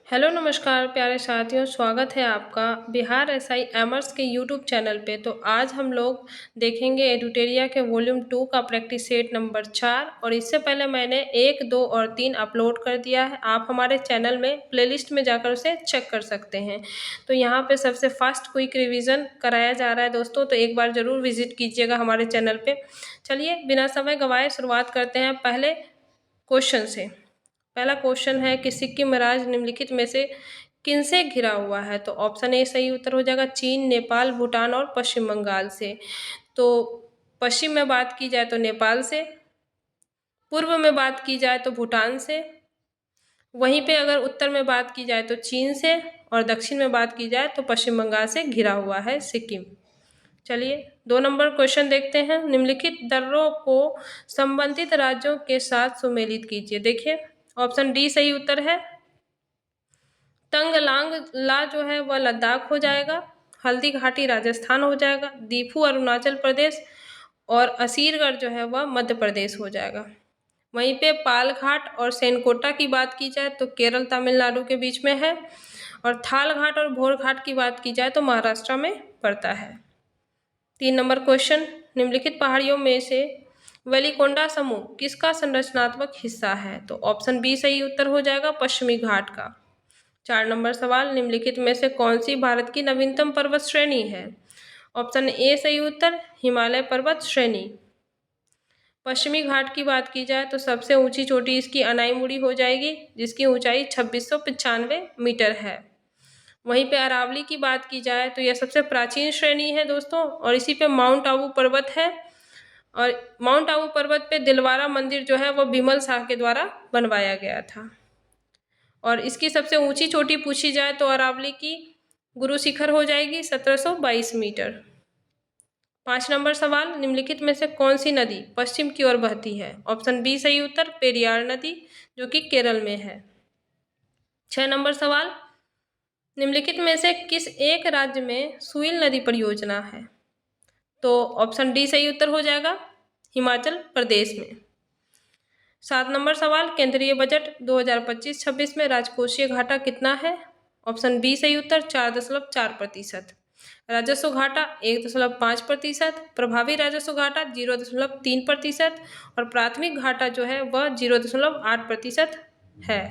Hello नमस्कार प्यारे साथियों, स्वागत है आपका बिहार एसआई एमर्स के यूट्यूब चैनल पे। तो आज हम लोग देखेंगे एडुटेरिया के वॉल्यूम 2 का प्रैक्टिस सेट नंबर 4। और इससे पहले मैंने 1, 2 और 3 अपलोड कर दिया है। आप हमारे चैनल में प्लेलिस्ट में जाकर उसे चेक कर सकते हैं। तो यहाँ पे सबसे फास्ट क्विक रिविज़न कराया जा रहा है दोस्तों, तो एक बार ज़रूर विजिट कीजिएगा हमारे चैनल पर। चलिए बिना समय गंवाए शुरुआत करते हैं पहले क्वेश्चन से। पहला क्वेश्चन है कि सिक्किम राज्य निम्नलिखित में से किनसे घिरा हुआ है। तो ऑप्शन ए सही उत्तर हो जाएगा, चीन, नेपाल, भूटान और पश्चिम बंगाल से। तो पश्चिम में बात की जाए तो नेपाल से, पूर्व में बात की जाए तो भूटान से, वहीं पे अगर उत्तर में बात की जाए तो चीन से, और दक्षिण में बात की जाए तो पश्चिम बंगाल से घिरा हुआ है सिक्किम। चलिए 2 नंबर क्वेश्चन देखते हैं। निम्नलिखित दर्रों को संबंधित राज्यों के साथ सुमेलित कीजिए। देखिए ऑप्शन डी सही उत्तर है। तंग लांग ला जो है वह लद्दाख हो जाएगा, हल्दी घाटी राजस्थान हो जाएगा, दीफू अरुणाचल प्रदेश और असीरगढ़ जो है वह मध्य प्रदेश हो जाएगा। वहीं पे पालघाट और सेनकोटा की बात की जाए तो केरल तमिलनाडु के बीच में है, और थालघाट और भोरघाट की बात की जाए तो महाराष्ट्र में पड़ता है। 3 नंबर क्वेश्चन, निम्नलिखित पहाड़ियों में से वेलिकोंडा समूह किसका संरचनात्मक हिस्सा है। तो ऑप्शन बी सही उत्तर हो जाएगा, पश्चिमी घाट का। 4 नंबर सवाल, निम्नलिखित में से कौन सी भारत की नवीनतम पर्वत श्रेणी है। ऑप्शन ए सही उत्तर, हिमालय पर्वत श्रेणी। पश्चिमी घाट की बात की जाए तो सबसे ऊंची चोटी इसकी अनाईमुड़ी हो जाएगी, जिसकी ऊंचाई 2695 मीटर है। वहीं पे अरावली की बात की जाए तो यह सबसे प्राचीन श्रेणी है दोस्तों, और इसी पे माउंट आबू पर्वत है। और माउंट आबू पर्वत पे दिलवारा मंदिर जो है वो बिमल शाह के द्वारा बनवाया गया था। और इसकी सबसे ऊंची चोटी पूछी जाए तो अरावली की गुरु शिखर हो जाएगी 1722 मीटर। 5 नंबर सवाल, निम्नलिखित में से कौन सी नदी पश्चिम की ओर बहती है। ऑप्शन बी सही उत्तर, पेरियार नदी, जो कि केरल में है। 6 नंबर सवाल, निम्नलिखित में से किस एक राज्य में सुइल नदी परियोजना है। तो ऑप्शन डी सही उत्तर हो जाएगा, हिमाचल प्रदेश में। 7 नंबर सवाल, केंद्रीय बजट 2025-26 में राजकोषीय घाटा कितना है। ऑप्शन बी सही उत्तर, 4.4%। राजस्व घाटा 1.5%, प्रभावी राजस्व घाटा 0.3% और प्राथमिक घाटा जो है वह 0.8% है।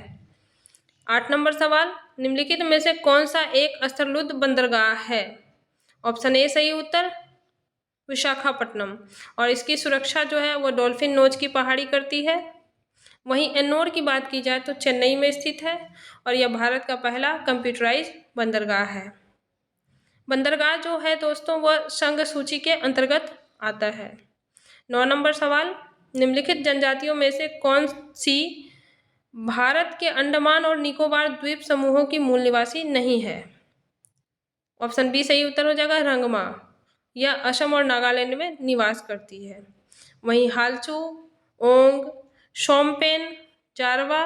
8 नंबर सवाल, निम्नलिखित में से कौन सा एक स्थलबद्ध बंदरगाह है। ऑप्शन ए सही उत्तर, विशाखापट्टनम, और इसकी सुरक्षा जो है वो डॉल्फिन नोच की पहाड़ी करती है। वहीं एन्नोर की बात की जाए तो चेन्नई में स्थित है, और यह भारत का पहला कंप्यूटराइज्ड बंदरगाह है। बंदरगाह जो है दोस्तों वह संघ सूची के अंतर्गत आता है। 9 नंबर सवाल, निम्नलिखित जनजातियों में से कौन सी भारत के अंडमान और निकोबार द्वीप समूहों की मूल निवासी नहीं है। ऑप्शन बी सही उत्तर हो जाएगा, रंगमा। यह असम और नागालैंड में निवास करती है। वहीं हालचू, ओंग, शोम्पेन, जारवा,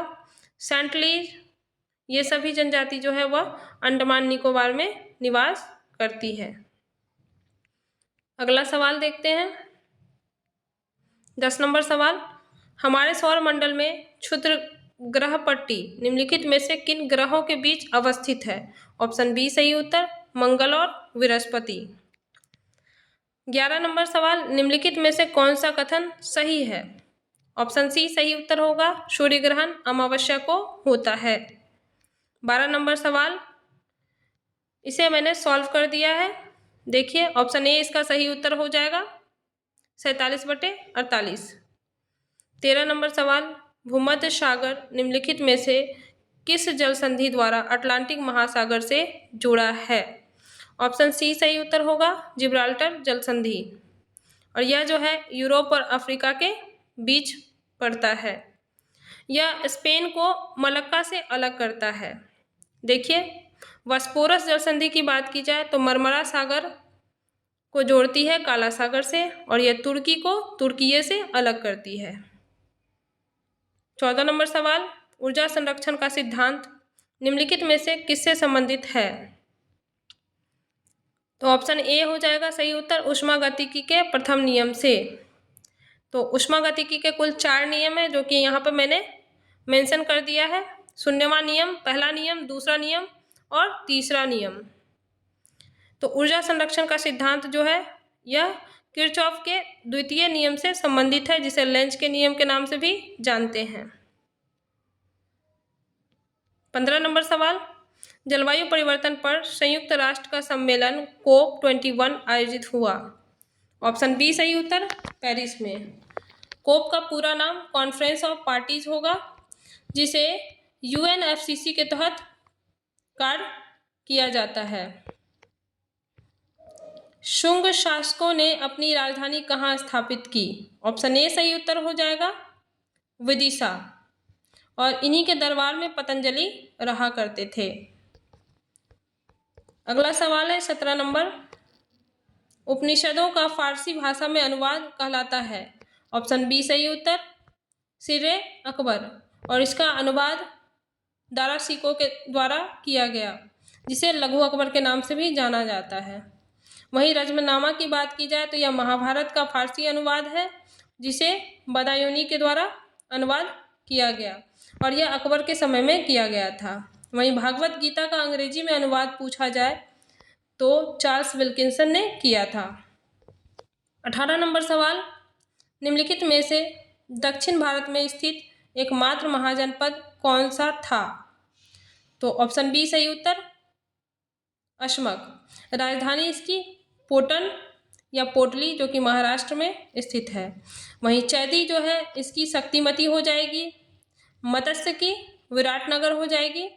सेंटलीज, ये सभी जनजाति जो है वह अंडमान निकोबार में निवास करती है। अगला सवाल देखते हैं। 10 नंबर सवाल, हमारे सौर मंडल में क्षुद्र ग्रह पट्टी निम्नलिखित में से किन ग्रहों के बीच अवस्थित है। ऑप्शन बी सही उत्तर, मंगल और बृहस्पति। 11 नंबर सवाल, निम्नलिखित में से कौन सा कथन सही है। ऑप्शन सी सही उत्तर होगा, सूर्य ग्रहण अमावस्या को होता है। 12 नंबर सवाल, इसे मैंने सॉल्व कर दिया है। देखिए ऑप्शन ए इसका सही उत्तर हो जाएगा, 47/48। 13 नंबर सवाल, भूमध्य सागर निम्नलिखित में से किस जल संधि द्वारा अटलांटिक महासागर से जुड़ा है। ऑप्शन सी सही उत्तर होगा, जिब्राल्टर जल संधि, और यह जो है यूरोप और अफ्रीका के बीच पड़ता है। यह स्पेन को मलक्का से अलग करता है। देखिए बॉस्फोरस जल संधि की बात की जाए तो मरमरा सागर को जोड़ती है काला सागर से, और यह तुर्की को तुर्किये से अलग करती है। 14 नंबर सवाल, ऊर्जा संरक्षण का सिद्धांत निम्नलिखित में से किससे संबंधित है। तो ऑप्शन ए हो जाएगा सही उत्तर, ऊष्मागतिकी के प्रथम नियम से। तो ऊष्मागतिकी के कुल 4 नियम है जो कि यहाँ पर मैंने मेंशन कर दिया है। शून्यवां नियम, पहला नियम, दूसरा नियम और तीसरा नियम। तो ऊर्जा संरक्षण का सिद्धांत जो है यह किरचॉफ के द्वितीय नियम से संबंधित है, जिसे लेंज के नियम के नाम से भी जानते हैं। 15 नंबर सवाल, जलवायु परिवर्तन पर संयुक्त राष्ट्र का सम्मेलन COP21 आयोजित हुआ। ऑप्शन बी सही उत्तर, पेरिस में। कोप का पूरा नाम कॉन्फ्रेंस ऑफ पार्टीज होगा, जिसे UNFCCC के तहत कार्य किया जाता है। शुंग शासकों ने अपनी राजधानी कहाँ स्थापित की। ऑप्शन ए सही उत्तर हो जाएगा, विदिशा, और इन्हीं के दरबार में पतंजलि रहा करते थे। अगला सवाल है 17 नंबर, उपनिषदों का फारसी भाषा में अनुवाद कहलाता है। ऑप्शन बी सही उत्तर, सिरे अकबर, और इसका अनुवाद दारा शिकोह के द्वारा किया गया, जिसे लघु अकबर के नाम से भी जाना जाता है। वहीं रज्मनामा की बात की जाए तो यह महाभारत का फारसी अनुवाद है, जिसे बदायूनी के द्वारा अनुवाद किया गया, और यह अकबर के समय में किया गया था। वहीं भागवत गीता का अंग्रेजी में अनुवाद पूछा जाए तो चार्ल्स विल्किंसन ने किया था। 18 नंबर सवाल, निम्नलिखित में से दक्षिण भारत में स्थित एकमात्र महाजनपद कौन सा था। तो ऑप्शन बी सही उत्तर, अशमक। राजधानी इसकी पोटन या पोटली, जो कि महाराष्ट्र में स्थित है। वहीं चैदी जो है इसकी शक्तिमती हो जाएगी, मत्स्य की विराटनगर हो जाएगी,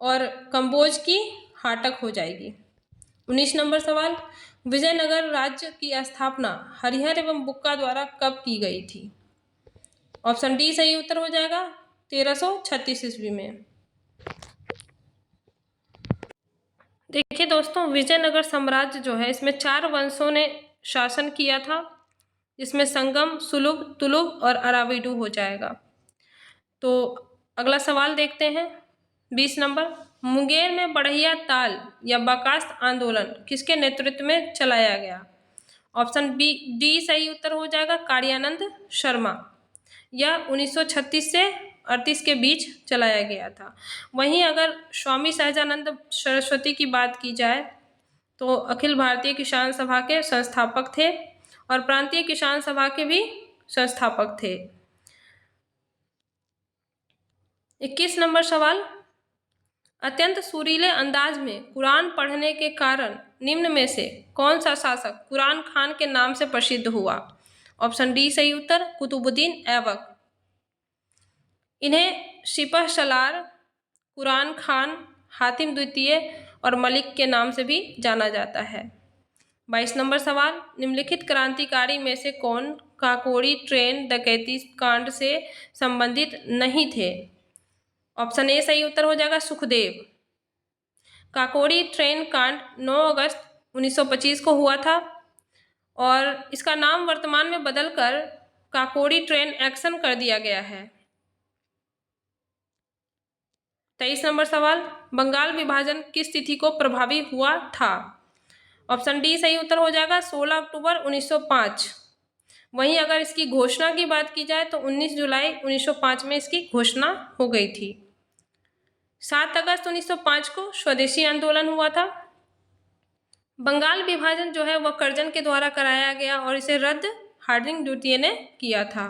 और कंबोज की हाटक हो जाएगी। 19 नंबर सवाल, विजयनगर राज्य की स्थापना हरिहर एवं बुक्का द्वारा कब की गई थी। ऑप्शन डी सही उत्तर हो जाएगा, 1336 ईस्वी में। देखिए दोस्तों, विजयनगर साम्राज्य जो है इसमें 4 वंशों ने शासन किया था, जिसमें संगम, सुलुभ, तुलुभ और अराविडु हो जाएगा। तो अगला सवाल देखते हैं 20 नंबर, मुंगेर में बढ़िया ताल या बर्खास्त आंदोलन किसके नेतृत्व में चलाया गया। ऑप्शन बी डी सही उत्तर हो जाएगा, कार्यानंद शर्मा। यह 1936 से 38 के बीच चलाया गया था। वहीं अगर स्वामी सहजानंद सरस्वती की बात की जाए तो अखिल भारतीय किसान सभा के संस्थापक थे और प्रांतीय किसान सभा के भी संस्थापक थे। 21 नंबर सवाल, अत्यंत सुरीले अंदाज में कुरान पढ़ने के कारण निम्न में से कौन सा शासक कुरान खान के नाम से प्रसिद्ध हुआ। ऑप्शन डी सही उत्तर, कुतुबुद्दीन ऐबक। इन्हें सिपह सलार, कुरान खान, हातिम द्वितीय और मलिक के नाम से भी जाना जाता है। 22 नंबर सवाल, निम्नलिखित क्रांतिकारी में से कौन काकोरी ट्रेन डकैती कांड से संबंधित नहीं थे। ऑप्शन ए सही उत्तर हो जाएगा, सुखदेव। काकोरी ट्रेन कांड 9 अगस्त 1925 को हुआ था और इसका नाम वर्तमान में बदलकर काकोरी ट्रेन एक्शन कर दिया गया है। 23 नंबर सवाल, बंगाल विभाजन किस तिथि को प्रभावी हुआ था। ऑप्शन डी सही उत्तर हो जाएगा, 16 अक्टूबर 1905। वहीं अगर इसकी घोषणा की बात की जाए तो 19 जुलाई 1905 में इसकी घोषणा हो गई थी। 7 अगस्त 1905 को स्वदेशी आंदोलन हुआ था। बंगाल विभाजन जो है वह कर्जन के द्वारा कराया गया और इसे रद्द हार्डिंग द्वितीय ने किया था।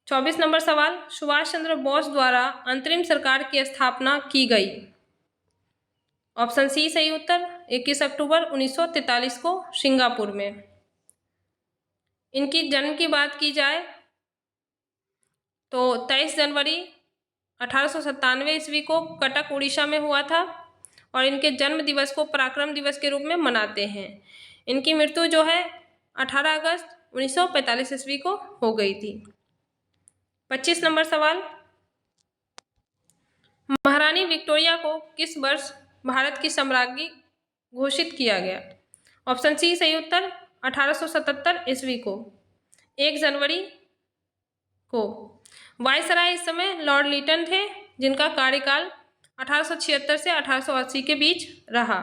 24 नंबर सवाल, सुभाष चंद्र बोस द्वारा अंतरिम सरकार की स्थापना की गई। ऑप्शन सी सही उत्तर, 21 अक्टूबर 1943 को सिंगापुर में। इनकी जन्म की बात की जाए तो 23 जनवरी 1897 ईस्वी को कटक उड़ीसा में हुआ था और इनके जन्म दिवस को पराक्रम दिवस के रूप में मनाते हैं। इनकी मृत्यु जो है 18 अगस्त 1945 ईस्वी को हो गई थी। 25 नंबर सवाल, महारानी विक्टोरिया को किस वर्ष भारत की सम्राज्ञी घोषित किया गया। ऑप्शन सी सही उत्तर, 1877 ईस्वी को 1 जनवरी को। वायसराय इस समय लॉर्ड लिटन थे, जिनका कार्यकाल 1876 से 1880 के बीच रहा।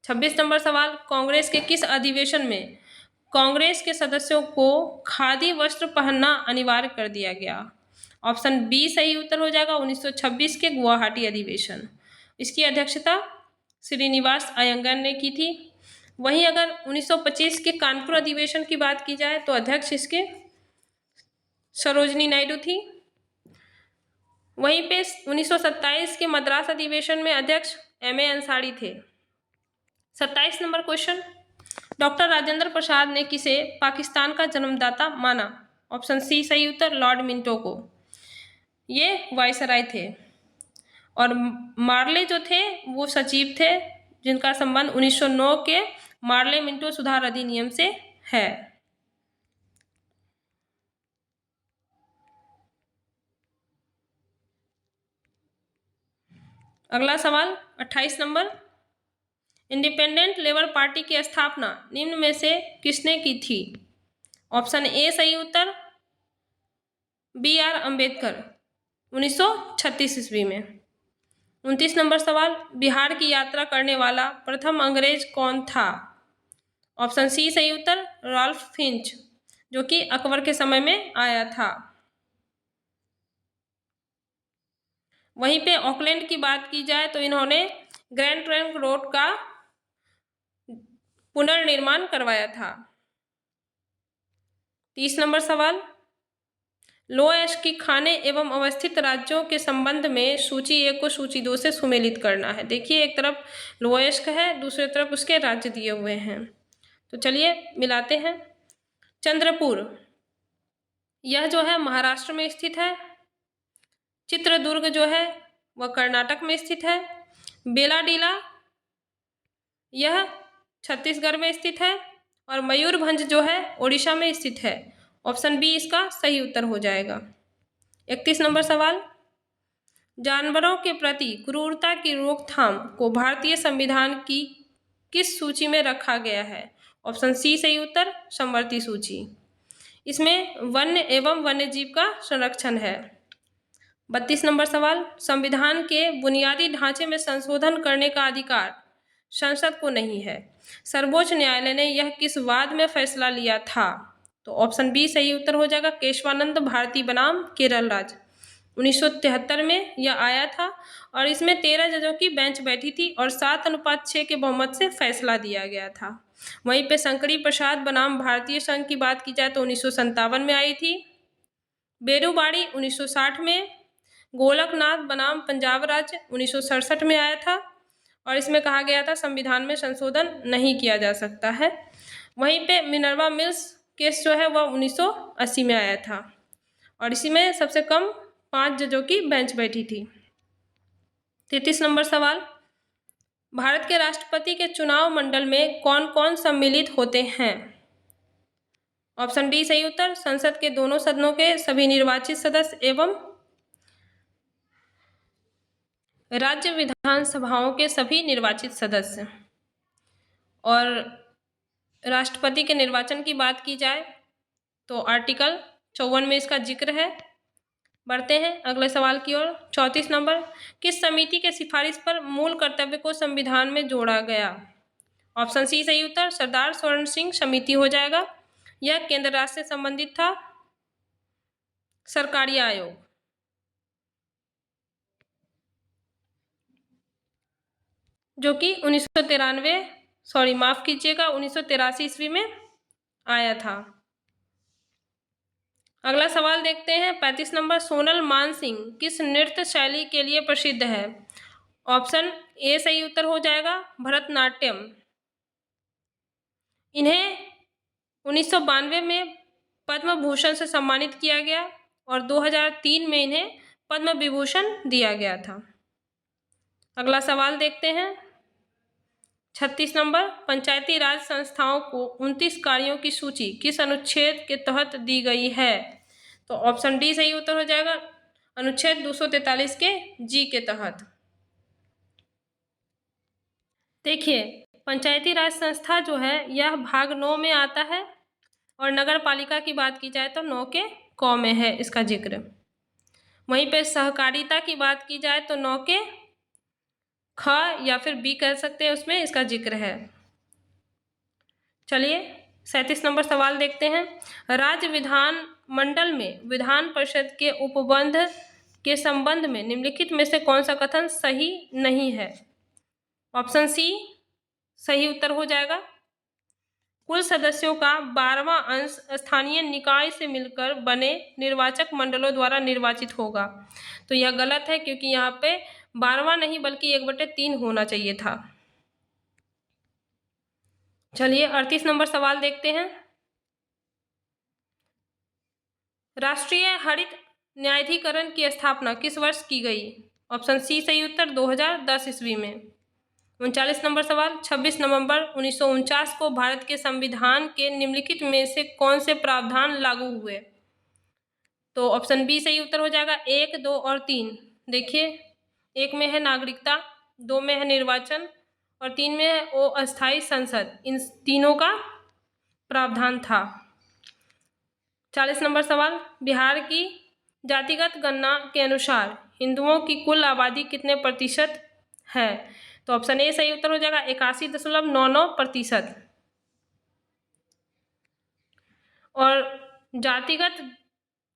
26 नंबर सवाल, कांग्रेस के किस अधिवेशन में कांग्रेस के सदस्यों को खादी वस्त्र पहनना अनिवार्य कर दिया गया। ऑप्शन बी सही उत्तर हो जाएगा 1926 के गुवाहाटी अधिवेशन। इसकी अध्यक्षता श्रीनिवास अयंगर ने की थी। वहीं अगर 1925 के कानपुर अधिवेशन की बात की जाए तो अध्यक्ष इसके सरोजनी नायडू थी। वहीं पे 1927 के मद्रास अधिवेशन में अध्यक्ष M.A. अंसारी थे। 27 number question, doctor Rajendra Prasad ने किसे पाकिस्तान का जन्मदाता माना? ऑप्शन सी सही उत्तर लॉर्ड मिंटो को। ये वायसराय थे। और मार्ले जो थे वो सचिव थे, जिनका संबंध 1909 के मार्ले मिंटो सुधार अधिनियम से है। अगला सवाल 28 नंबर, इंडिपेंडेंट लेबर पार्टी की स्थापना निम्न में से किसने की थी? ऑप्शन ए सही उत्तर B.R. अम्बेडकर 1936 ईस्वी में। 29 नंबर सवाल, बिहार की यात्रा करने वाला प्रथम अंग्रेज कौन था? ऑप्शन सी सही उत्तर रॉल्फ फिंच, जो कि अकबर के समय में आया था। वहीं पे ऑकलैंड की बात की जाए तो इन्होंने ग्रैंड ट्रंक रोड का पुनर्निर्माण करवाया था। 30 नंबर सवाल, लोएस्ट की खाने एवं अवस्थित राज्यों के संबंध में सूची 1 को सूची 2 से सुमेलित करना है। देखिए एक तरफ लोएस्ट है, दूसरी तरफ उसके राज्य दिए हुए हैं, तो चलिए मिलाते हैं। चंद्रपुर यह जो है महाराष्ट्र में स्थित है। चित्रदुर्ग जो है वह कर्नाटक में स्थित है। बेलाडीला यह छत्तीसगढ़ में स्थित है। और मयूरभंज जो है ओडिशा में स्थित है। ऑप्शन बी इसका सही उत्तर हो जाएगा। 31 नंबर सवाल, जानवरों के प्रति क्रूरता की रोकथाम को भारतीय संविधान की किस सूची में रखा गया है? ऑप्शन सी सही उत्तर समवर्ती सूची। इसमें वन्य एवं वन्यजीव का संरक्षण है। 32 नंबर सवाल, संविधान के बुनियादी ढांचे में संशोधन करने का अधिकार संसद को नहीं है। सर्वोच्च न्यायालय ने यह किस वाद में फैसला लिया था? तो ऑप्शन बी सही उत्तर हो जाएगा केशवानंद भारती बनाम केरल राज्य। 1973 में यह आया था और इसमें 13 जजों की बेंच बैठी थी और 7:6 के बहुमत से फैसला दिया गया था। वहीं पे शंकरी प्रसाद बनाम भारतीय संघ की बात की जाए तो 1957 में आई थी। बेरूबाड़ी 1960 में, गोलकनाथ बनाम पंजाब राज्य 1967 में आया था और इसमें कहा गया था संविधान में संशोधन नहीं किया जा सकता है। वहीं पे मिनर्वा मिल्स केस जो है वह 1980 में आया था और इसी में सबसे कम 5 जजों की बेंच बैठी थी। 33 नंबर सवाल, भारत के राष्ट्रपति के चुनाव मंडल में कौन कौन सम्मिलित होते हैं? ऑप्शन डी सही उत्तर संसद के दोनों सदनों के सभी निर्वाचित सदस्य एवं राज्य विधानसभाओं के सभी निर्वाचित सदस्य। और राष्ट्रपति के निर्वाचन की बात की जाए तो आर्टिकल 54 में इसका जिक्र है। बढ़ते हैं अगले सवाल की ओर। 34 नंबर, किस समिति के सिफारिश पर मूल कर्तव्य को संविधान में जोड़ा गया? ऑप्शन सी सही उत्तर सरदार स्वर्ण सिंह समिति हो जाएगा। यह केंद्र राज्य से संबंधित था। सरकारी आयोग, जो कि 1983 ईस्वी में आया था। अगला सवाल देखते हैं 35 नंबर, सोनल मानसिंह किस नृत्य शैली के लिए प्रसिद्ध है? ऑप्शन ए सही उत्तर हो जाएगा भरतनाट्यम। इन्हें 1992 में पद्म भूषण से सम्मानित किया गया और 2003 में इन्हें पद्म विभूषण दिया गया था। अगला सवाल देखते हैं 36 नंबर, पंचायती राज संस्थाओं को 29 कार्यों की सूची किस अनुच्छेद के तहत दी गई है? तो ऑप्शन डी सही उत्तर हो जाएगा अनुच्छेद 243 के जी के तहत। देखिए पंचायती राज संस्था जो है यह भाग 9 में आता है और नगर पालिका की बात की जाए तो 9 के क में है इसका जिक्र। वहीं पे सहकारिता की बात की जाए तो 9 के ख या फिर बी कह सकते हैं, उसमें इसका जिक्र है। चलिए 37 नंबर सवाल देखते हैं, राज्य विधान मंडल में विधान परिषद के उपबंध के संबंध में निम्नलिखित में से कौन सा कथन सही नहीं है? ऑप्शन सी सही उत्तर हो जाएगा। कुल सदस्यों का 12वां अंश स्थानीय निकाय से मिलकर बने निर्वाचक मंडलों द्वारा निर्वाचित होगा। तो यह गलत है, क्योंकि यहाँ पे 12वां नहीं बल्कि 1/3 होना चाहिए था। चलिए 38 नंबर सवाल देखते हैं। राष्ट्रीय हरित न्यायाधिकरण की स्थापना किस वर्ष की गई? ऑप्शन सी सही उत्तर 2010 ईस्वी में। 39 नंबर सवाल, 26 नवंबर 1949 को भारत के संविधान के निम्नलिखित में से कौन से प्रावधान लागू हुए? तो ऑप्शन बी सही उत्तर हो जाएगा। 1, 2 और 3। देखिए, 1 में है नागरिकता, 2 में है निर्वाचन और 3 में है अस्थायी संसद। इन तीनों का प्रावधान था। 40 नंबर सवाल, बिहार की जातिगत गणना के अनुसार हिंदुओं की कुल आबादी कितने प्रतिशत है? तो ऑप्शन ए सही उत्तर हो जाएगा 81.99%। और जातिगत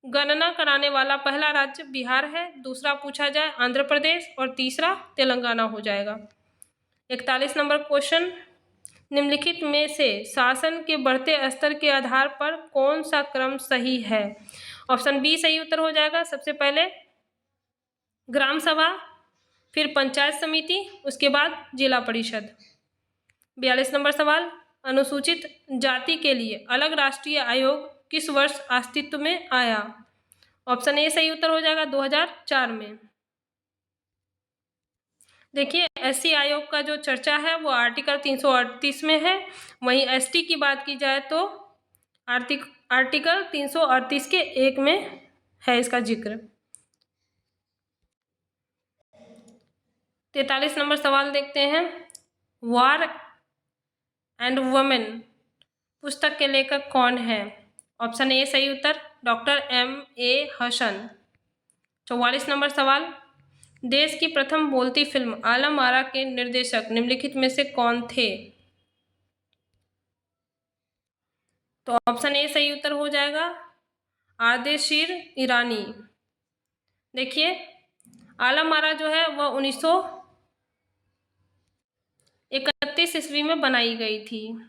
गणना कराने वाला पहला राज्य बिहार है, दूसरा पूछा जाए आंध्र प्रदेश और तीसरा तेलंगाना हो जाएगा। 41 नंबर क्वेश्चन, निम्नलिखित में से शासन के बढ़ते स्तर के आधार पर कौन सा क्रम सही है? ऑप्शन बी सही उत्तर हो जाएगा। सबसे पहले ग्राम सभा, फिर पंचायत समिति, उसके बाद जिला परिषद। 42 नंबर सवाल, अनुसूचित जाति के लिए अलग राष्ट्रीय आयोग किस वर्ष अस्तित्व में आया? ऑप्शन ए सही उत्तर हो जाएगा 2004 में। देखिए, एससी आयोग का जो चर्चा है वो आर्टिकल 338 में है। वहीं एसटी की बात की जाए तो आर्टिकल 338 के 1 में है इसका जिक्र। 43 नंबर सवाल देखते हैं। वार एंड वुमेन पुस्तक के लेखक कौन है? ऑप्शन ए सही उत्तर डॉक्टर M.A. हसन। 44 नंबर सवाल, देश की प्रथम बोलती फिल्म आलम आरा के निर्देशक निम्नलिखित में से कौन थे? तो ऑप्शन ए सही उत्तर हो जाएगा आर्देशीर ईरानी। देखिए, आलम आरा जो है वह 1931 ईस्वी में बनाई गई थी।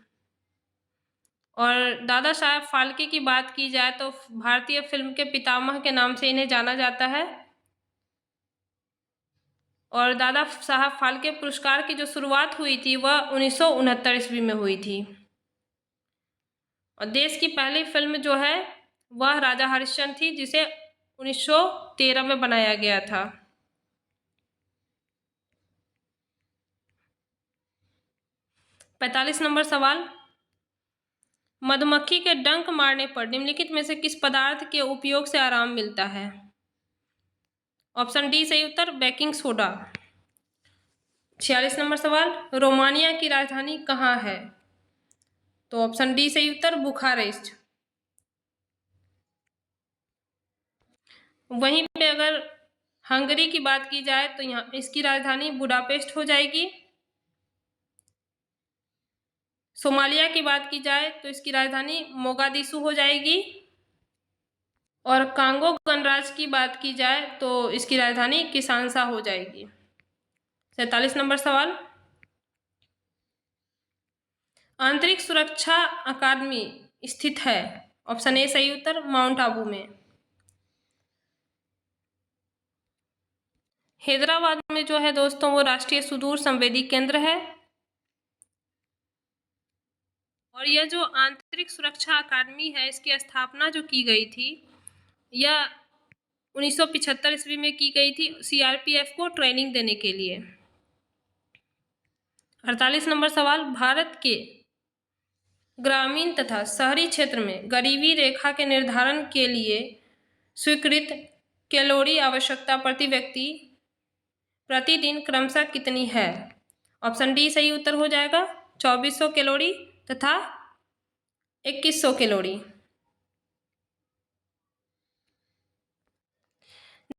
और दादा साहब फाल्के की बात की जाए तो भारतीय फिल्म के पितामह के नाम से इन्हें जाना जाता है। और दादा साहब फाल्के पुरस्कार की जो शुरुआत हुई थी वह 1969 ईस्वी में हुई थी। और देश की पहली फिल्म जो है वह राजा हरिश्चंद्र थी, जिसे 1913 में बनाया गया था। पैंतालीस नंबर सवाल, मधुमक्खी के डंक मारने पर निम्नलिखित में से किस पदार्थ के उपयोग से आराम मिलता है? ऑप्शन डी सही उत्तर बेकिंग सोडा। 46 नंबर सवाल, रोमानिया की राजधानी कहाँ है? तो ऑप्शन डी सही उत्तर बुखारेस्ट। वहीं पे अगर हंगरी की बात की जाए तो यहाँ इसकी राजधानी बुडापेस्ट हो जाएगी। सोमालिया की बात की जाए तो इसकी राजधानी मोगादिशु हो जाएगी। और कांगो गणराज्य की बात की जाए तो इसकी राजधानी किसानसा हो जाएगी। 47 नंबर सवाल, आंतरिक सुरक्षा अकादमी स्थित है? ऑप्शन ए सही उत्तर माउंट आबू में। हैदराबाद में जो है दोस्तों वो राष्ट्रीय सुदूर संवेदी केंद्र है। और यह जो आंतरिक सुरक्षा अकादमी है इसकी स्थापना जो की गई थी यह 1975 ईस्वी में की गई थी CRPF को ट्रेनिंग देने के लिए। 48 नंबर सवाल, भारत के ग्रामीण तथा शहरी क्षेत्र में गरीबी रेखा के निर्धारण के लिए स्वीकृत कैलोरी आवश्यकता प्रति व्यक्ति प्रतिदिन क्रमशः कितनी है? ऑप्शन डी सही उत्तर हो जाएगा 2400 कैलोरी तथा 2100 कैलोरी।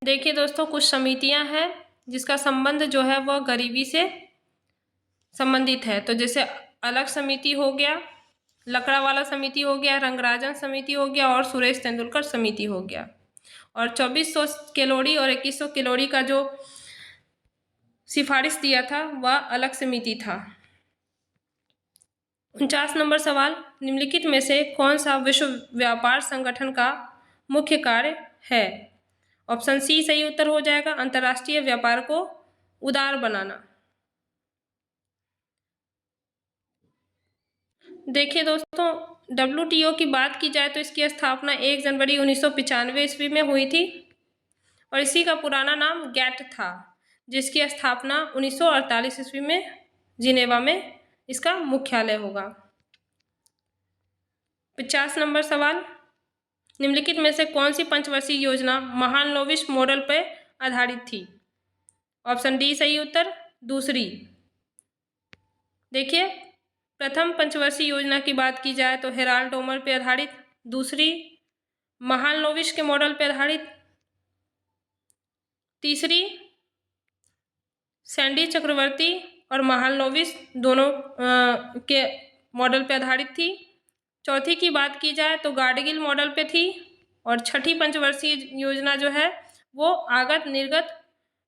देखिए दोस्तों, कुछ समितियां हैं जिसका संबंध जो है वह गरीबी से संबंधित है। तो जैसे अलग समिति हो गया, लकड़ावाला समिति हो गया, रंगराजन समिति हो गया और सुरेश तेंदुलकर समिति हो गया। और 2400 कैलोरी और 2100 कैलोरी का जो सिफारिश दिया था वह अलग समिति था। 49 नंबर सवाल, निम्नलिखित में से कौन सा विश्व व्यापार संगठन का मुख्य कार्य है? ऑप्शन सी सही उत्तर हो जाएगा, अंतर्राष्ट्रीय व्यापार को उदार बनाना। देखिए दोस्तों, WTO की बात की जाए तो इसकी स्थापना 1 जनवरी 1995 ईस्वी में हुई थी और इसी का पुराना नाम गैट था, जिसकी स्थापना 1948 ईस्वी में जिनेवा में इसका मुख्यालय होगा। 50 नंबर सवाल, निम्नलिखित में से कौन सी पंचवर्षीय योजना महालनोबिस मॉडल पर आधारित थी? ऑप्शन डी सही उत्तर, दूसरी। देखिए, प्रथम पंचवर्षीय योजना की बात की जाए तो हेराल्ड डोमर पर आधारित, दूसरी महालनोबिस के मॉडल पर आधारित, तीसरी सैंडी चक्रवर्ती और महालनोबिस दोनों के मॉडल पर आधारित थी, चौथी की बात की जाए तो गाडगिल मॉडल पे थी और छठी पंचवर्षीय योजना जो है वो आगत निर्गत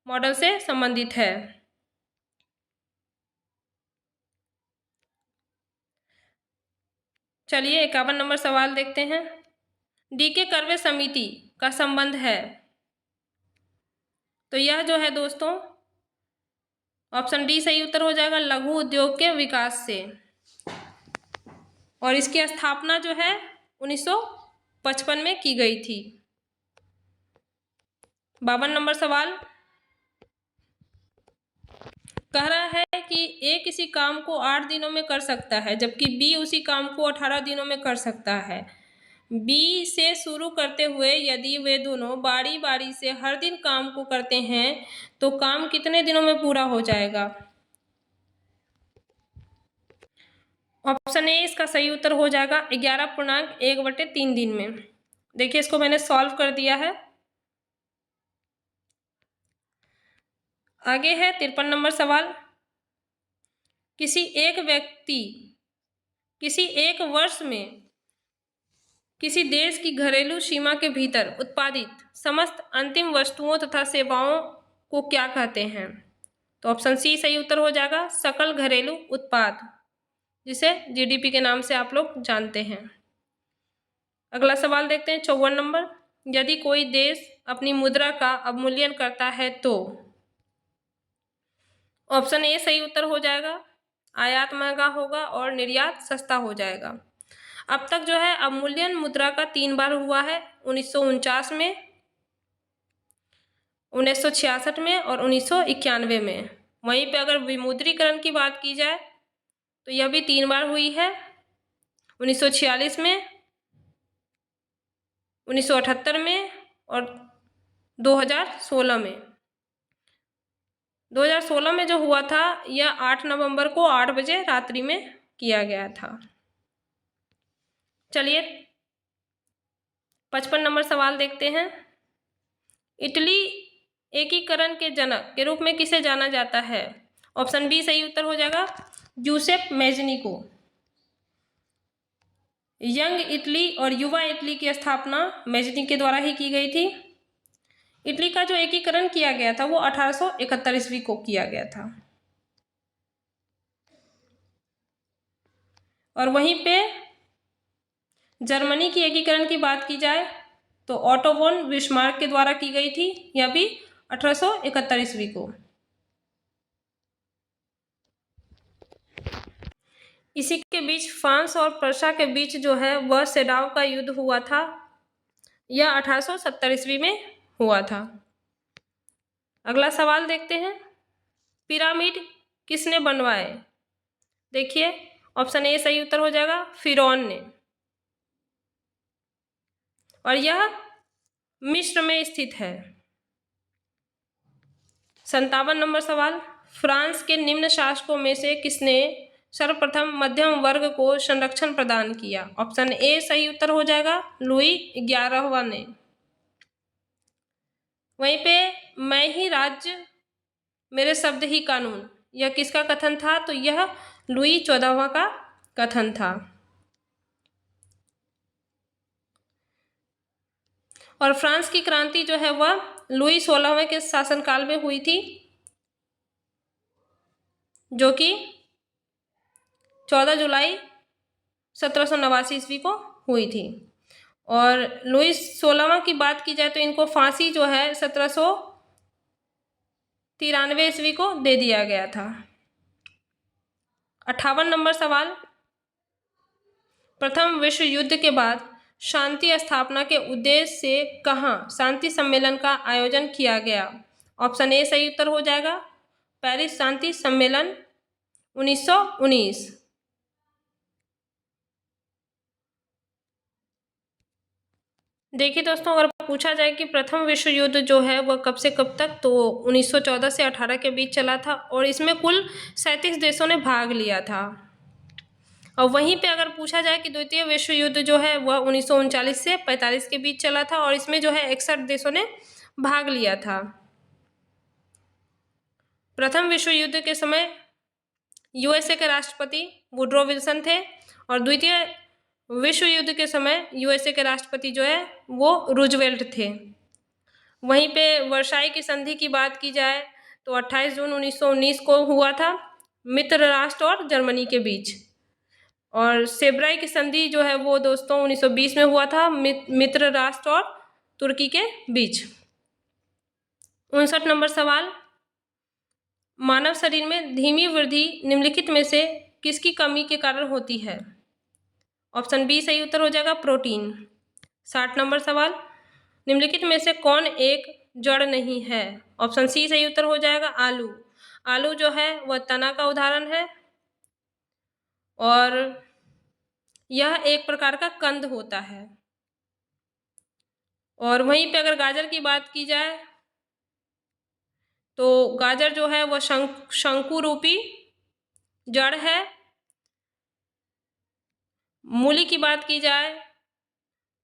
मॉडल से संबंधित है। चलिए 51 नंबर सवाल देखते हैं। डीके कर्वे समिति का संबंध है, तो यह जो है दोस्तों ऑप्शन डी सही उत्तर हो जाएगा, लघु उद्योग के विकास से, और इसकी स्थापना जो है 1955 में की गई थी। 52 नंबर सवाल कह रहा है कि ए किसी काम को 8 दिनों में कर सकता है जबकि बी उसी काम को 18 दिनों में कर सकता है। बी से शुरू करते हुए यदि वे दोनों बारी बारी से हर दिन काम को करते हैं तो काम कितने दिनों में पूरा हो जाएगा? ऑप्शन ए इसका सही उत्तर हो जाएगा 11.1/3 दिन में। देखिए, इसको मैंने सॉल्व कर दिया है। आगे है 53 नंबर सवाल, किसी एक व्यक्ति किसी एक वर्ष में किसी देश की घरेलू सीमा के भीतर उत्पादित समस्त अंतिम वस्तुओं तथा सेवाओं को क्या कहते हैं? तो ऑप्शन सी सही उत्तर हो जाएगा, सकल घरेलू उत्पाद, जिसे जीडीपी के नाम से आप लोग जानते हैं। अगला सवाल देखते हैं 54 नंबर, यदि कोई देश अपनी मुद्रा का अवमूल्यन करता है तो? ऑप्शन ए सही उत्तर हो जाएगा, आयात महंगा होगा और निर्यात सस्ता हो जाएगा। अब तक जो है अवमूल्यन मुद्रा का 3 बार हुआ है, 1949 में, 1966 में और 1991 में। वहीं पे अगर विमुद्रीकरण की बात की जाए तो यह भी 3 बार हुई है, 1946 में, 1978 में और 2016 में। 2016 में जो हुआ था यह 8 नवंबर को 8 बजे रात्रि में किया गया था। चलिए 55 नंबर सवाल देखते हैं। इटली एकीकरण के जनक के रूप में किसे जाना जाता है? ऑप्शन बी सही उत्तर हो जाएगा, जूसेप मैज़नी को। यंग इटली और युवा इटली की स्थापना मैज़नी के द्वारा ही की गई थी। इटली का जो एकीकरण किया गया था वो 1871 ईस्वी को किया गया था। और वहीं पे जर्मनी की एकीकरण की बात की जाए तो ऑटो वॉन बिस्मार्क के द्वारा की गई थी, यह भी 1871 ईस्वी को। इसी के बीच फ्रांस और प्रशा के बीच जो है वह सेडाव का युद्ध हुआ था, यह 1870 ईस्वी में हुआ था। अगला सवाल देखते हैं, पिरामिड किसने बनवाए? देखिए, ऑप्शन ए सही उत्तर हो जाएगा, फिरौन ने, और यह मिस्र में स्थित है। 57 नंबर सवाल, फ्रांस के निम्न शासकों में से किसने सर्वप्रथम मध्यम वर्ग को संरक्षण प्रदान किया? ऑप्शन ए सही उत्तर हो जाएगा, लुई 11वां ने। वहीं पे मैं ही राज्य मेरे शब्द ही कानून, यह किसका कथन था? तो यह लुई 14वां का कथन था। और फ्रांस की क्रांति जो है वह लुई 16वें के शासनकाल में हुई थी, जो कि 14 जुलाई 1789 ईस्वी को हुई थी। और लुई 16वां की बात की जाए तो इनको फांसी जो है 1793 ईस्वी को दे दिया गया था। 58 नंबर सवाल, प्रथम विश्व युद्ध के बाद शांति स्थापना के उद्देश्य से कहाँ शांति सम्मेलन का आयोजन किया गया? ऑप्शन ए सही उत्तर हो जाएगा, पेरिस शांति सम्मेलन 1919। देखिए दोस्तों, अगर पूछा जाए कि प्रथम विश्व युद्ध जो है वह कब से कब तक, तो 1914 से 18 के बीच चला था और इसमें कुल 37 देशों ने भाग लिया था। और वहीं पे अगर पूछा जाए कि द्वितीय विश्व युद्ध जो है वह 1939 से 45 के बीच चला था और इसमें जो है 61 देशों ने भाग लिया था। प्रथम विश्व युद्ध के समय यूएसए के राष्ट्रपति वुड्रो विल्सन थे और द्वितीय विश्व युद्ध के समय यूएसए के राष्ट्रपति जो है वो रूजवेल्ट थे। वहीं पे वर्साई की संधि की बात की जाए तो 28 जून 1919 को हुआ था मित्र राष्ट्र और जर्मनी के बीच। और सेब्राई की संधि जो है वो दोस्तों 1920 में हुआ था मित्र राष्ट्र और तुर्की के बीच। 59 नंबर सवाल, मानव शरीर में धीमी वृद्धि निम्नलिखित में से किसकी कमी के कारण होती है? ऑप्शन बी सही उत्तर हो जाएगा, प्रोटीन। 60 नंबर सवाल, निम्नलिखित में से कौन एक जड़ नहीं है? ऑप्शन सी सही उत्तर हो जाएगा, आलू। आलू जो है वह तना का उदाहरण है और यह एक प्रकार का कंद होता है। और वहीं पे अगर गाजर की बात की जाए तो गाजर जो है वह शंकु रूपी जड़ है। मूली की बात की जाए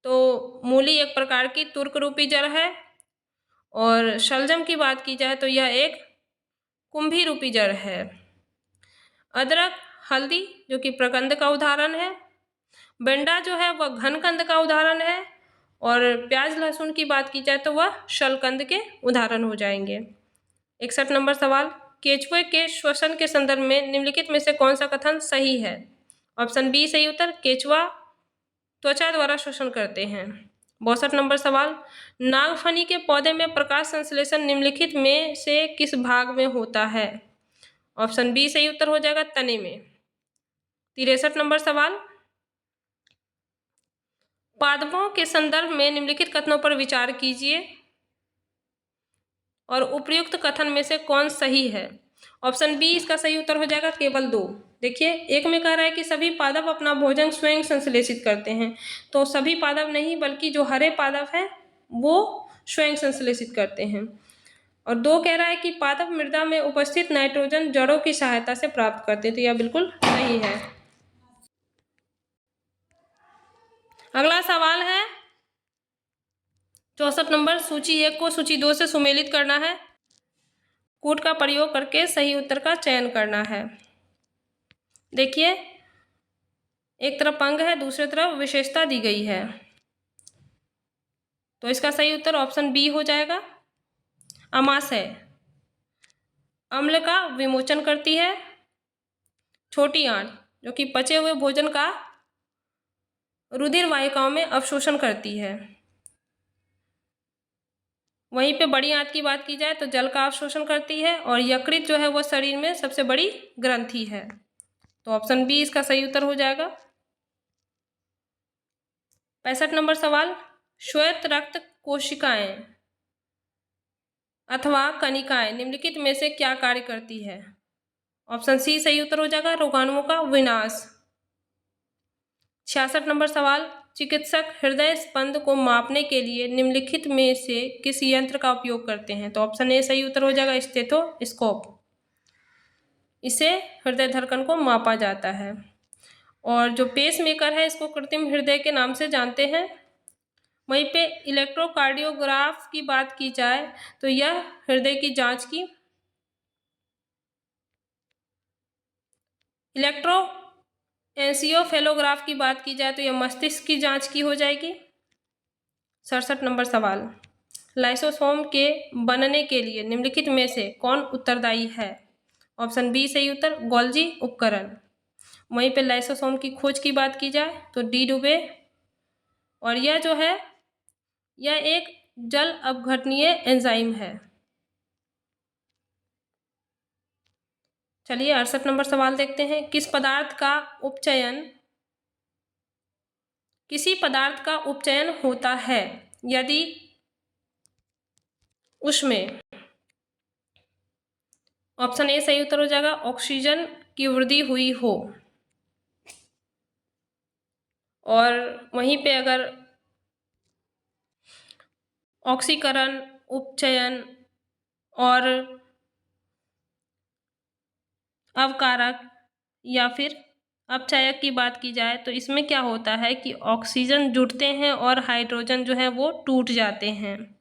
तो मूली एक प्रकार की तुर्क रूपी जड़ है और शलजम की बात की जाए तो यह एक कुंभी रूपी जड़ है। अदरक, हल्दी जो कि प्रकंद का उदाहरण है। बेंडा जो है वह घनकंद का उदाहरण है और प्याज लहसुन की बात की जाए तो वह शलकंद के उदाहरण हो जाएंगे। 61 नंबर सवाल, केचुए के श्वसन के संदर्भ में निम्नलिखित में से कौन सा कथन सही है? ऑप्शन बी सही उत्तर, केचुआ त्वचा द्वारा श्वसन करते हैं। 62 नंबर सवाल, नागफनी के पौधे में प्रकाश संश्लेषण निम्नलिखित में से किस भाग में होता है? ऑप्शन बी सही उत्तर हो जाएगा, तने में। 63 नंबर सवाल, पादपों के संदर्भ में निम्नलिखित कथनों पर विचार कीजिए और उपयुक्त कथन में से कौन सही है? ऑप्शन बी इसका सही उत्तर हो जाएगा, केवल 2। देखिए, एक में कह रहा है कि सभी पादप अपना भोजन स्वयं संश्लेषित करते हैं, तो सभी पादप नहीं बल्कि जो हरे पादप हैं वो स्वयं संश्लेषित करते हैं। और 2 कह रहा है कि पादप मृदा में उपस्थित नाइट्रोजन जड़ों की सहायता से प्राप्त करते हैं, तो यह बिल्कुल सही है। अगला सवाल है 64 नंबर, सूची 1 को सूची 2 से सुमेलित करना है। कूट का प्रयोग करके सही उत्तर का चयन करना है। देखिए, एक तरफ अंग है, दूसरी तरफ विशेषता दी गई है, तो इसका सही उत्तर ऑप्शन बी हो जाएगा, अमाशय। अम्ल का विमोचन करती है। छोटी आंत जो कि पचे हुए भोजन का रुधिर वाहिकाओं में अवशोषण करती है। वहीं पे बड़ी आंत की बात की जाए तो जल का अवशोषण करती है और यकृत जो है वह शरीर में सबसे बड़ी ग्रंथि है, तो ऑप्शन बी इसका सही उत्तर हो जाएगा। 65 नंबर सवाल, श्वेत रक्त कोशिकाएं अथवा कणिकाएं निम्नलिखित में से क्या कार्य करती है? ऑप्शन सी सही उत्तर हो जाएगा, रोगाणुओं का विनाश। 66 नंबर सवाल, चिकित्सक हृदय स्पंद को मापने के लिए निम्नलिखित में से किस यंत्र का उपयोग करते हैं? तो ऑप्शन ए सही उत्तर हो जाएगा, स्टेथोस्कोप। इसे हृदय धड़कन को मापा जाता है। और जो पेसमेकर है इसको कृत्रिम हृदय के नाम से जानते हैं। वहीं पे इलेक्ट्रोकार्डियोग्राफ की बात की जाए तो यह हृदय की जांच की, इलेक्ट्रोएंसियोफेलोग्राफ की बात की जाए तो यह मस्तिष्क की जांच की हो जाएगी। 67 नंबर सवाल, लाइसोसोम के बनने के लिए निम्नलिखित में से कौन उत्तरदायी है? ऑप्शन बी सही उत्तर, गोल्जी उपकरण। वहीं पे लाइसोसोम की खोज की बात की जाए तो डी डुबे, और यह जो है यह एक जल अपघटनीय एंजाइम है। चलिए 68 नंबर सवाल देखते हैं, किसी पदार्थ का उपचयन होता है यदि उसमें, ऑप्शन ए सही उत्तर हो जाएगा, ऑक्सीजन की वृद्धि हुई हो। और वहीं पे अगर ऑक्सीकरण, उपचयन और अवकारक या फिर अपचायक की बात की जाए तो इसमें क्या होता है कि ऑक्सीजन जुड़ते हैं और हाइड्रोजन जो है वो टूट जाते हैं।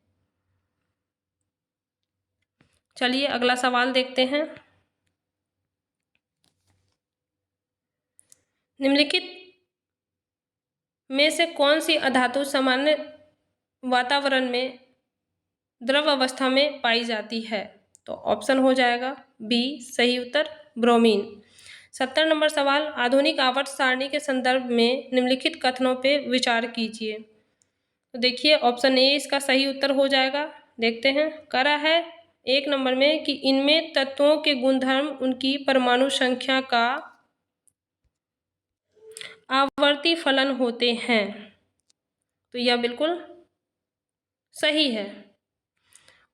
चलिए अगला सवाल देखते हैं, निम्नलिखित में से कौन सी अधातु सामान्य वातावरण में द्रव अवस्था में पाई जाती है? तो ऑप्शन हो जाएगा बी सही उत्तर, ब्रोमीन। 70 नंबर सवाल, आधुनिक आवर्त सारणी के संदर्भ में निम्नलिखित कथनों पे विचार कीजिए। तो देखिए ऑप्शन ए इसका सही उत्तर हो जाएगा। देखते हैं, कह रहा है 1 नंबर में कि इनमें तत्वों के गुणधर्म उनकी परमाणु संख्या का आवर्ती फलन होते हैं। तो यह बिल्कुल सही है।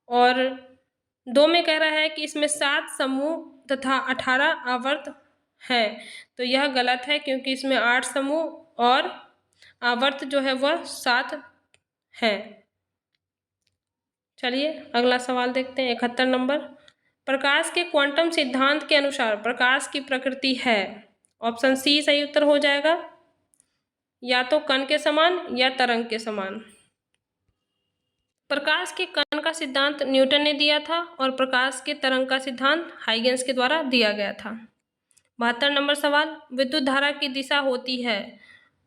और 2 में कह रहा है कि इसमें 7 समूह तथा 18 आवर्त है। तो यह गलत है क्योंकि इसमें 8 समूह और आवर्त जो है वह 7 है। चलिए अगला सवाल देखते हैं, 71 नंबर, प्रकाश के क्वांटम सिद्धांत के अनुसार प्रकाश की प्रकृति है। ऑप्शन सी सही उत्तर हो जाएगा, या तो कण के समान या तरंग के समान। प्रकाश के कण का सिद्धांत न्यूटन ने दिया था और प्रकाश के तरंग का सिद्धांत हाइगेंस के द्वारा दिया गया था। 72 नंबर सवाल, विद्युत धारा की दिशा होती है।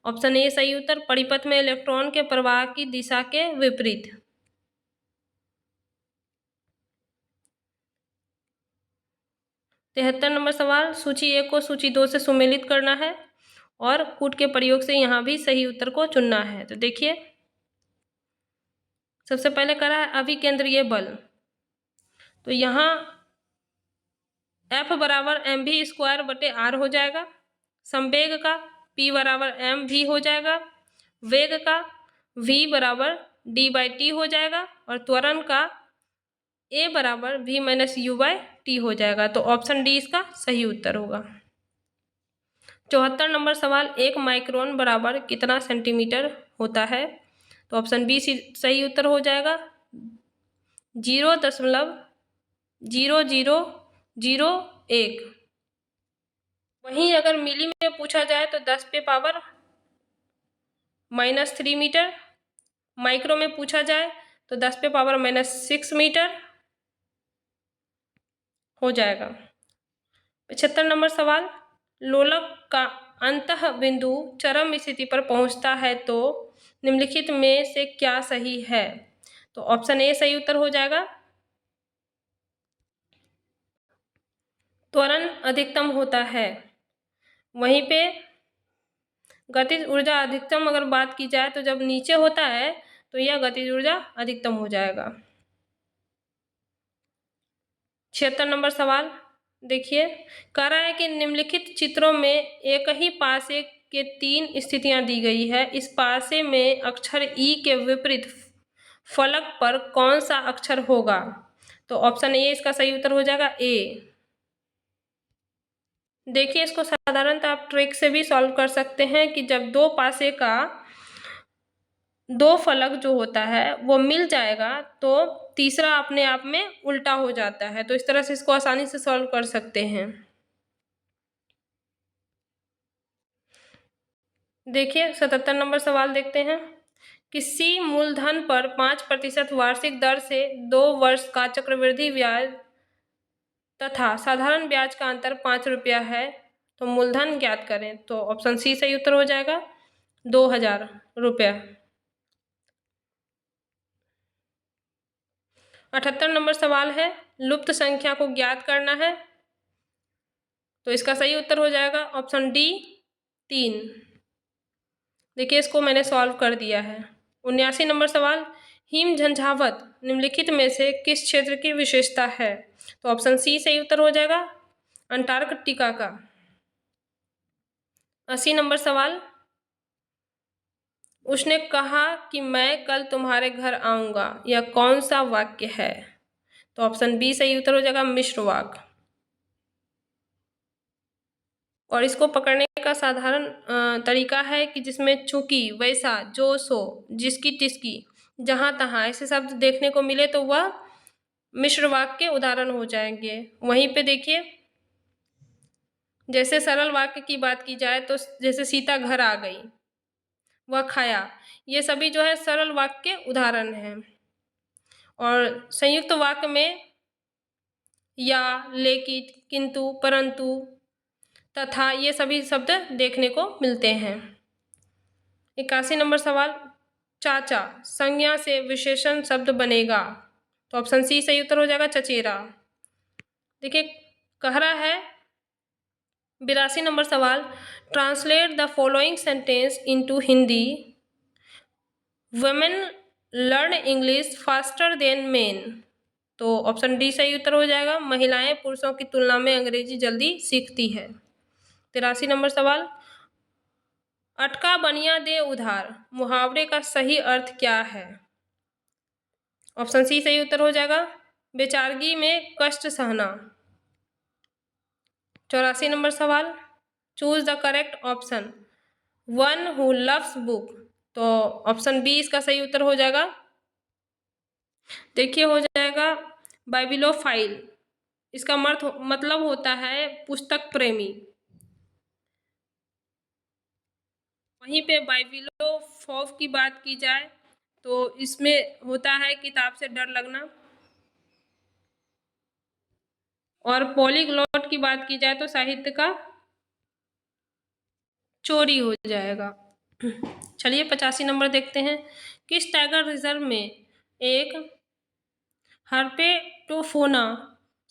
ऑप्शन ए सही उत्तर, परिपथ में इलेक्ट्रॉन के प्रवाह की दिशा के विपरीत। 73 नंबर सवाल, सूची 1 को सूची 2 से सुमेलित करना है और कूट के प्रयोग से यहाँ भी सही उत्तर को चुनना है। तो देखिए सबसे पहले करा है अभिकेंद्रीय बल, तो यहाँ F बराबर mv²/r हो जाएगा। संवेग का P बराबर mv हो जाएगा। वेग का v बराबर d/t हो जाएगा और त्वरण का a बराबर v-u/t हो जाएगा। तो ऑप्शन डी इसका सही उत्तर होगा। 74 नंबर सवाल, 1 माइक्रोन बराबर कितना सेंटीमीटर होता है? तो ऑप्शन बी सही उत्तर हो जाएगा, 0.0001। वहीं अगर मिली में पूछा जाए तो 10⁻³ मीटर, माइक्रो में पूछा जाए तो 10⁻⁻6 मीटर हो जाएगा। 75 नंबर सवाल, लोलक का अंतः बिंदु चरम स्थिति पर पहुंचता है तो निम्नलिखित में से क्या सही है? तो ऑप्शन ए सही उत्तर हो जाएगा, त्वरण अधिकतम होता है। वहीं पे गतिज ऊर्जा अधिकतम अगर बात की जाए तो जब नीचे होता है तो यह गतिज ऊर्जा अधिकतम हो जाएगा। 76 नंबर सवाल देखिए, कह रहा है कि निम्नलिखित चित्रों में एक ही पासे के 3 स्थितियां दी गई है। इस पासे में अक्षर ई के विपरीत फलक पर कौन सा अक्षर होगा? तो ऑप्शन ए इसका सही उत्तर हो जाएगा, ए। देखिए इसको साधारणतः आप ट्रिक से भी सॉल्व कर सकते हैं कि जब 2 पासे का 2 फलक जो होता है वो मिल जाएगा तो तीसरा अपने आप में उल्टा हो जाता है। तो इस तरह से इसको आसानी से सॉल्व कर सकते हैं। देखिए 77 नंबर सवाल देखते हैं, किसी मूलधन पर 5% वार्षिक दर से 2 वर्ष का चक्रवृद्धि ब्याज तथा साधारण ब्याज का अंतर 5 रुपया है, तो मूलधन ज्ञात करें। तो ऑप्शन सी सही उत्तर हो जाएगा, 2000 रुपया। 78 नंबर सवाल है, लुप्त संख्या को ज्ञात करना है। तो इसका सही उत्तर हो जाएगा ऑप्शन डी 3। देखिए इसको मैंने सॉल्व कर दिया है। 79 नंबर सवाल, हिम झंझावत निम्नलिखित में से किस क्षेत्र की विशेषता है? तो ऑप्शन सी सही उत्तर हो जाएगा अंटार्कटिका का। 80 नंबर सवाल, उसने कहा कि मैं कल तुम्हारे घर आऊँगा, यह कौन सा वाक्य है? तो ऑप्शन बी सही उत्तर हो जाएगा मिश्र वाक्य। और इसको पकड़ने का साधारण तरीका है कि जिसमें चूंकि, वैसा, जो, सो, जिसकी तिसकी, जहाँ तहाँ ऐसे शब्द देखने को मिले तो वह मिश्र वाक्य के उदाहरण हो जाएंगे। वहीं पे देखिए, जैसे सरल वाक्य की बात की जाए तो जैसे सीता घर आ गई, वह खाया, ये सभी जो है सरल वाक्य के उदाहरण हैं। और संयुक्त वाक्य में या, लेकिन, किंतु, परंतु, तथा ये सभी शब्द देखने को मिलते हैं। 81 नंबर सवाल, चाचा संज्ञा से विशेषण शब्द बनेगा। तो ऑप्शन सी सही उत्तर हो जाएगा चचेरा। देखिए कह रहा है 82 नंबर सवाल, translate the following sentence into Hindi. Women learn English faster than main. तो ऑप्शन डी सही उत्तर हो जाएगा, महिलाएं पुरुषों की तुलना में अंग्रेजी जल्दी सीखती है। 83 नंबर सवाल, अटका बनिया दे उधार मुहावरे का सही अर्थ क्या है? ऑप्शन सी सही उत्तर हो जाएगा बेचारगी में कष्ट सहना। 84 नंबर सवाल, choose the correct option, one who loves book. तो ऑप्शन बी इसका सही उत्तर हो जाएगा। देखिए हो जाएगा बाइबिलोफाइल। इसका मतलब होता है पुस्तक प्रेमी। वहीं पे बाइबिलोफोब की बात की जाए तो इसमें होता है किताब से डर लगना। और पॉलीग्लॉट की बात की जाए तो साहित्य का चोरी हो जाएगा। चलिए 85 नंबर देखते हैं, किस टाइगर रिजर्व में एक हर्पेटोफोना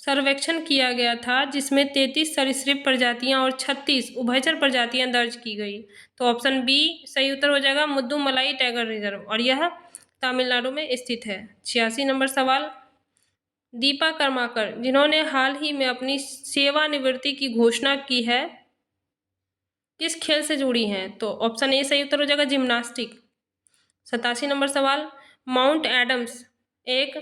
सर्वेक्षण किया गया था जिसमें 33 सरीसृप प्रजातियां और 36 उभयचर प्रजातियां दर्ज की गई? तो ऑप्शन बी सही उत्तर हो जाएगा मुद्दुमलाई टाइगर रिजर्व, और यह तमिलनाडु में स्थित है। 86 नंबर सवाल, दीपा कर्माकर जिन्होंने हाल ही में अपनी सेवानिवृत्ति की घोषणा की है, किस खेल से जुड़ी हैं? तो ऑप्शन ए सही उत्तर हो जाएगा जिम्नास्टिक। 87 नंबर सवाल, माउंट एडम्स एक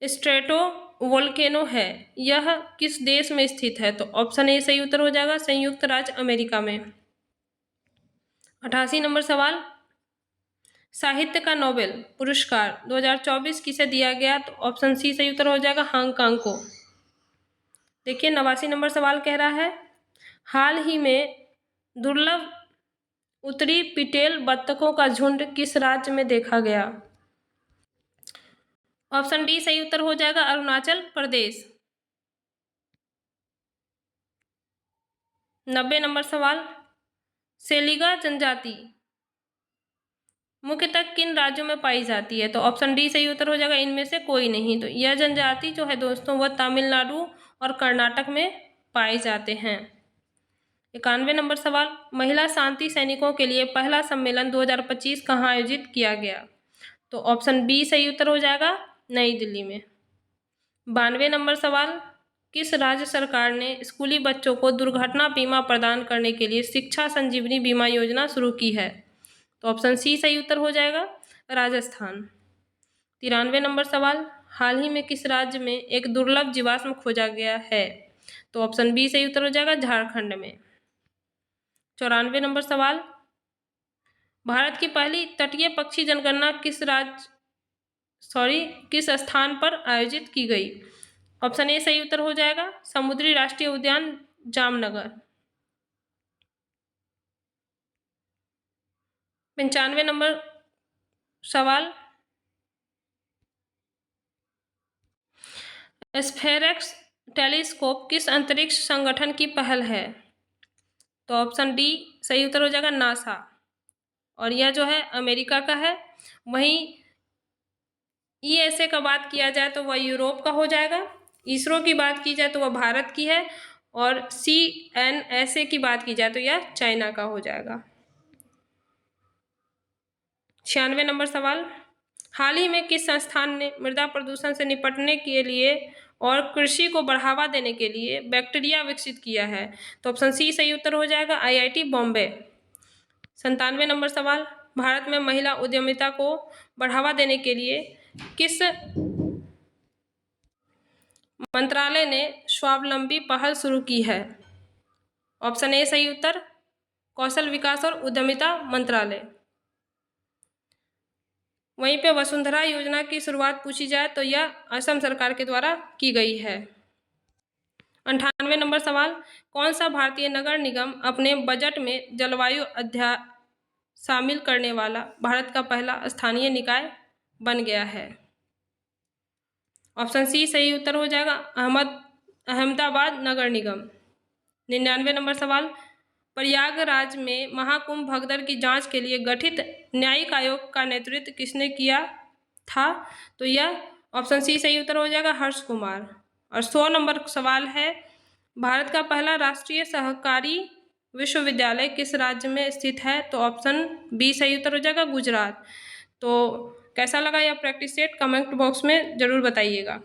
स्ट्रेटो वोल्केनो है, यह किस देश में स्थित है? तो ऑप्शन ए सही उत्तर हो जाएगा संयुक्त राज्य अमेरिका में। 88 नंबर सवाल, साहित्य का नोबेल पुरस्कार 2024 किसे दिया गया? तो ऑप्शन सी सही उत्तर हो जाएगा हांगकांग को। देखिए 89 नंबर सवाल कह रहा है, हाल ही में दुर्लभ उत्तरी पिटेल बत्तखों का झुंड किस राज्य में देखा गया? ऑप्शन डी सही उत्तर हो जाएगा अरुणाचल प्रदेश। 90 नंबर सवाल, सेलिगा जनजाति मुख्यतः किन राज्यों में पाई जाती है? तो ऑप्शन डी सही उत्तर हो जाएगा इनमें से कोई नहीं। तो यह जनजाति जो है दोस्तों वह तमिलनाडु और कर्नाटक में पाए जाते हैं। 91 नंबर सवाल, महिला शांति सैनिकों के लिए पहला सम्मेलन 2025 कहाँ आयोजित किया गया? तो ऑप्शन बी सही उत्तर हो जाएगा नई दिल्ली में। 92 नंबर सवाल, किस राज्य सरकार ने स्कूली बच्चों को दुर्घटना बीमा प्रदान करने के लिए शिक्षा संजीवनी बीमा योजना शुरू की है? तो ऑप्शन सी सही उत्तर हो जाएगा राजस्थान। 93 नंबर सवाल, हाल ही में किस राज्य में एक दुर्लभ जीवाश्म खोजा गया है? तो ऑप्शन बी सही उत्तर हो जाएगा झारखंड में। 94 नंबर सवाल, भारत की पहली तटीय पक्षी जनगणना किस स्थान पर आयोजित की गई? ऑप्शन ए सही उत्तर हो जाएगा समुद्री राष्ट्रीय उद्यान जामनगर। 95 नंबर सवाल, स्फेरेक्स टेलीस्कोप किस अंतरिक्ष संगठन की पहल है? तो ऑप्शन डी सही उत्तर हो जाएगा नासा, और यह जो है अमेरिका का है। वहीं ESA का बात किया जाए तो वह यूरोप का हो जाएगा। इसरो की बात की जाए तो वह भारत की है। और CNSA की बात की जाए तो यह चाइना का हो जाएगा। 96 नंबर सवाल, हाल ही में किस संस्थान ने मृदा प्रदूषण से निपटने के लिए और कृषि को बढ़ावा देने के लिए बैक्टीरिया विकसित किया है? तो ऑप्शन सी सही उत्तर हो जाएगा, IIT बॉम्बे। 97 नंबर सवाल, भारत में महिला उद्यमिता को बढ़ावा देने के लिए किस मंत्रालय ने स्वावलंबी पहल शुरू की है? ऑप्शन ए सही उत्तर, कौशल विकास और उद्यमिता मंत्रालय। वहीं पे वसुंधरा योजना की शुरुआत पूछी जाए तो यह असम सरकार के द्वारा की गई है। 98 नंबर सवाल, कौन सा भारतीय नगर निगम अपने बजट में जलवायु अध्याय शामिल करने वाला भारत का पहला स्थानीय निकाय बन गया है? ऑप्शन सी सही उत्तर हो जाएगा, अहमदाबाद नगर निगम। 99 नंबर सवाल, प्रयागराज में महाकुंभ भगदड़ की जांच के लिए गठित न्यायिक आयोग का नेतृत्व किसने किया था? तो यह ऑप्शन सी सही उत्तर हो जाएगा, हर्ष कुमार। और 100 नंबर सवाल है, भारत का पहला राष्ट्रीय सहकारी विश्वविद्यालय किस राज्य में स्थित है? तो ऑप्शन बी सही उत्तर हो जाएगा, गुजरात। तो कैसा लगा यह प्रैक्टिस सेट, कमेंट बॉक्स में ज़रूर बताइएगा।